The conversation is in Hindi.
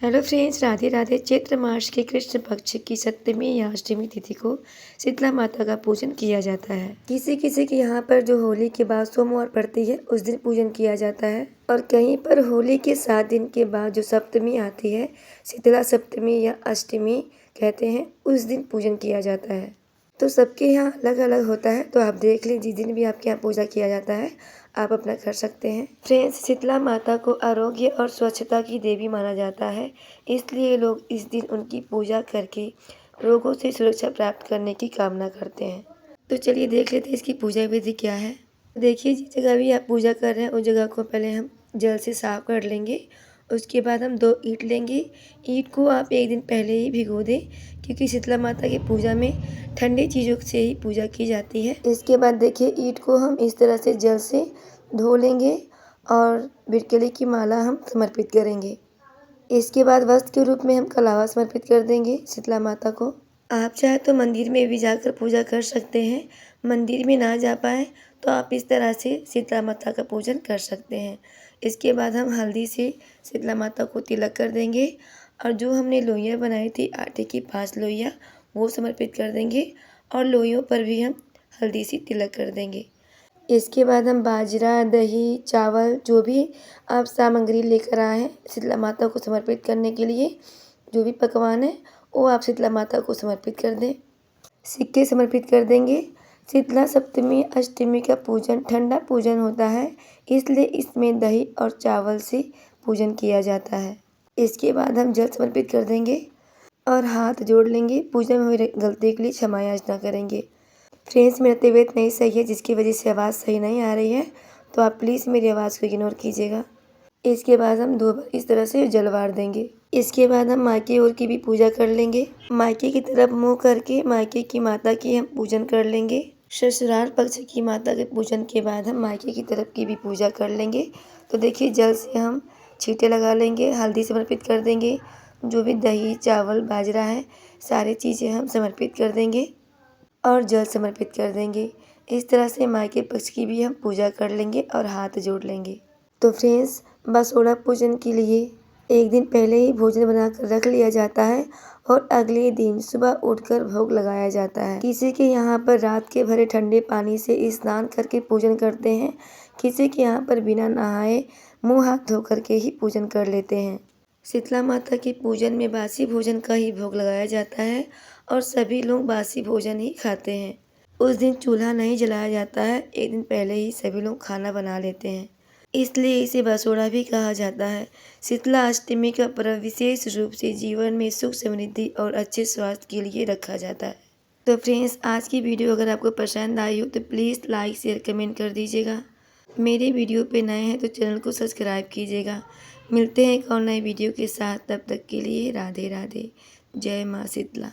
Hello friends, Radhe Radhe. चैत्र मास के कृष्ण पक्ष की सप्तमी या अष्टमी तिथि को शीतला माता का पूजन किया जाता है। किसी किसी के यहाँ पर जो होली के बाद सोमवार पड़ती है उस दिन पूजन किया जाता है, और कहीं पर होली के 7 दिन के बाद जो सप्तमी आती है, शीतला सप्तमी या अष्टमी कहते हैं, उस दिन पूजन किया जाता है। तो सबके यहाँ अलग अलग होता है, तो आप देख लीजिए जिस दिन भी आपके यहाँ पूजा किया जाता है आप अपना कर सकते हैं। फ्रेंड्स, शीतला माता को आरोग्य और स्वच्छता की देवी माना जाता है, इसलिए लोग इस दिन उनकी पूजा करके रोगों से सुरक्षा प्राप्त करने की कामना करते हैं। तो चलिए देख लेते हैं इसकी पूजा विधि क्या है। देखिए, जिस जगह भी आप पूजा कर रहे हैं उस जगह को पहले हम जल से साफ कर लेंगे। उसके बाद हम 2 ईंट लेंगे। ईंट को आप 1 दिन पहले ही भिगो दें, क्योंकि शीतला माता की पूजा में ठंडी चीज़ों से ही पूजा की जाती है। इसके बाद देखिए, ईंट को हम इस तरह से जल से धो लेंगे और बिरकेले की माला हम समर्पित करेंगे। इसके बाद वस्त्र के रूप में हम कलावा समर्पित कर देंगे शीतला माता को। आप चाहे तो मंदिर में भी जाकर पूजा कर सकते हैं। मंदिर में ना जा पाए तो आप इस तरह से शीतला माता का पूजन कर सकते हैं। इसके बाद हम हल्दी से शीतला माता को तिलक कर देंगे, और जो हमने लोइयाँ बनाई थी आटे की 5 लोइयाँ वो समर्पित कर देंगे, और लोइयों पर भी हम हल्दी से तिलक कर देंगे। इसके बाद हम बाजरा, दही, चावल जो भी आप सामग्री लेकर आए हैं शीतला माता को समर्पित करने के लिए, जो भी पकवान है वो आप शीतला माता को समर्पित कर दें। सिक्के समर्पित कर देंगे। शीतला सप्तमी अष्टमी का पूजन ठंडा पूजन होता है, इसलिए इसमें दही और चावल से पूजन किया जाता है। इसके बाद हम जल समर्पित कर देंगे और हाथ जोड़ लेंगे। पूजा में हुई गलती के लिए क्षमा याचना करेंगे। फ्रेंड्स, मेरा तबीयत नहीं सही है जिसकी वजह से आवाज़ सही नहीं आ रही है, तो आप प्लीज़ मेरी आवाज़ को इग्नोर कीजिएगा। इसके बाद हम 2 बार इस तरह से जल वार देंगे। इसके बाद हम मायके ओर की भी पूजा कर लेंगे। मायके की तरफ मुँह करके मायके की माता की हम पूजन कर लेंगे। ससुराल पक्ष की माता के पूजन के बाद हम मायके की तरफ की भी पूजा कर लेंगे। तो देखिए, जल से हम छींटे लगा लेंगे, हल्दी समर्पित कर देंगे, जो भी दही, चावल, बाजरा है सारी चीज़ें हम समर्पित कर देंगे और जल समर्पित कर देंगे। इस तरह से मायके पक्ष की भी हम पूजा कर लेंगे और हाथ जोड़ लेंगे। तो फ्रेंड्स, बसोड़ा पूजन के लिए 1 दिन पहले ही भोजन बनाकर रख लिया जाता है और अगले दिन सुबह उठकर भोग लगाया जाता है। किसी के यहाँ पर रात के भरे ठंडे पानी से स्नान करके पूजन करते हैं, किसी के यहाँ पर बिना नहाए मुँह हाथ धो करके ही पूजन कर लेते हैं। शीतला माता के पूजन में बासी भोजन का ही भोग लगाया जाता है और सभी लोग बासी भोजन ही खाते हैं। उस दिन चूल्हा नहीं जलाया जाता है, 1 दिन पहले ही सभी लोग खाना बना लेते हैं, इसलिए इसे बसोड़ा भी कहा जाता है। शीतला अष्टमी का पर्व विशेष रूप से जीवन में सुख, समृद्धि और अच्छे स्वास्थ्य के लिए रखा जाता है। तो फ्रेंड्स, आज की वीडियो अगर आपको पसंद आई हो तो प्लीज़ लाइक, शेयर, कमेंट कर दीजिएगा। मेरे वीडियो पे नए हैं तो चैनल को सब्सक्राइब कीजिएगा। मिलते हैं एक और नए वीडियो के साथ, तब तक के लिए राधे राधे। जय माँ शीतला।